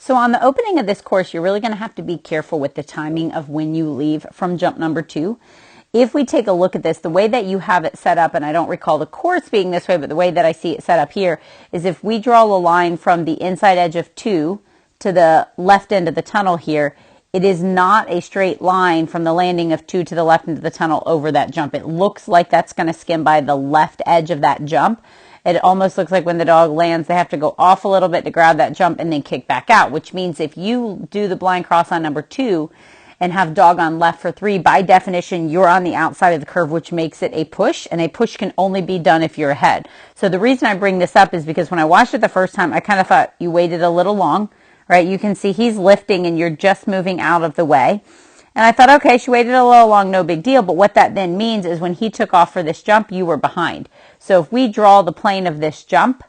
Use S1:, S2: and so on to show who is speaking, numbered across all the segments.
S1: So on the opening of this course, you're really going to have to be careful with the timing of when you leave from jump number 2. If we take a look at this, the way that you have it set up, and I don't recall the course being this way, but the way that I see it set up here is if we draw a line from the inside edge of 2 to the left end of the tunnel here, it is not a straight line from the landing of 2 to the left end of the tunnel over that jump. It looks like that's going to skim by the left edge of that jump. It almost looks like when the dog lands, they have to go off a little bit to grab that jump and then kick back out, which means if you do the blind cross on number 2 and have dog on left for 3, by definition, you're on the outside of the curve, which makes it a push, and a push can only be done if you're ahead. So the reason I bring this up is because when I watched it the first time, I kind of thought you waited a little long, right? You can see he's lifting and you're just moving out of the way. And I thought, okay, she waited a little long, no big deal. But what that then means is when he took off for this jump, you were behind. So if we draw the plane of this jump,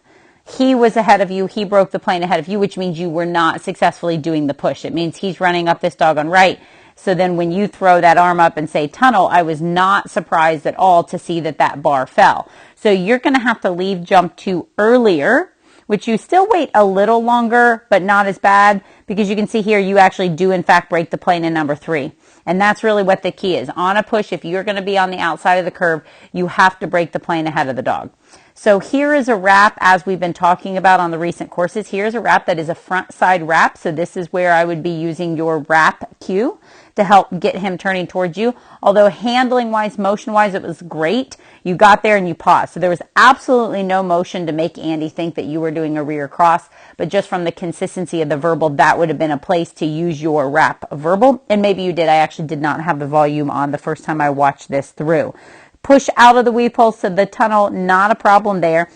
S1: he was ahead of you. He broke the plane ahead of you, which means you were not successfully doing the push. It means he's running up this dog on right. So then when you throw that arm up and say tunnel, I was not surprised at all to see that that bar fell. So you're going to have to leave jump 2 earlier, which you still wait a little longer, but not as bad, because you can see here you actually do in fact break the plane in number 3. And that's really what the key is. On a push, if you're going to be on the outside of the curve, you have to break the plane ahead of the dog. So here is a wrap, as we've been talking about on the recent courses. Here's a wrap that is a front side wrap. So this is where I would be using your wrap cue to help get him turning towards you. Although handling wise, motion wise, it was great. You got there and you paused. So there was absolutely no motion to make Andy think that you were doing a rear cross, but just from the consistency of the verbal, that would have been a place to use your wrap verbal. And maybe you did. I actually did not have the volume on the first time I watched this through. Push out of the weave pulse to the tunnel, not a problem there.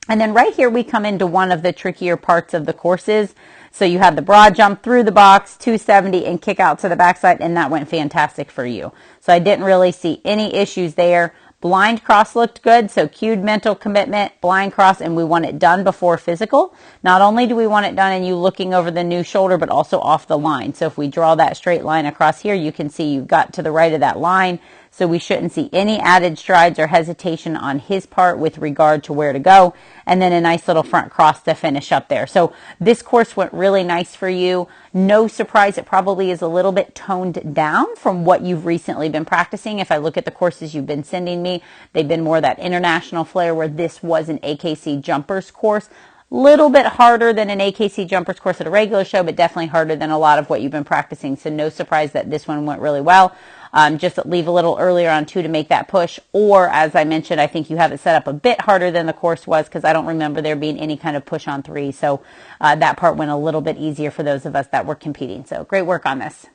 S1: And then right here we come into one of the trickier parts of the courses. So you had the broad jump through the box, 270, and kick out to the backside, and that went fantastic for you. So I didn't really see any issues there. Blind cross looked good, so cued mental commitment, blind cross, and we want it done before physical. Not only do we want it done and you looking over the new shoulder, but also off the line. So if we draw that straight line across here, you can see you got to the right of that line. So we shouldn't see any added strides or hesitation on his part with regard to where to go. And then a nice little front cross to finish up there. So this course went really nice for you. No surprise, it probably is a little bit toned down from what you've recently been practicing. If I look at the courses you've been sending me, they've been more that international flair, where this was an AKC jumpers course. Little bit harder than an AKC jumpers course at a regular show, but definitely harder than a lot of what you've been practicing. So no surprise that this one went really well. Just leave a little earlier on 2 to make that push. Or, as I mentioned, I think you have it set up a bit harder than the course was, because I don't remember there being any kind of push on 3. So that part went a little bit easier for those of us that were competing. So great work on this.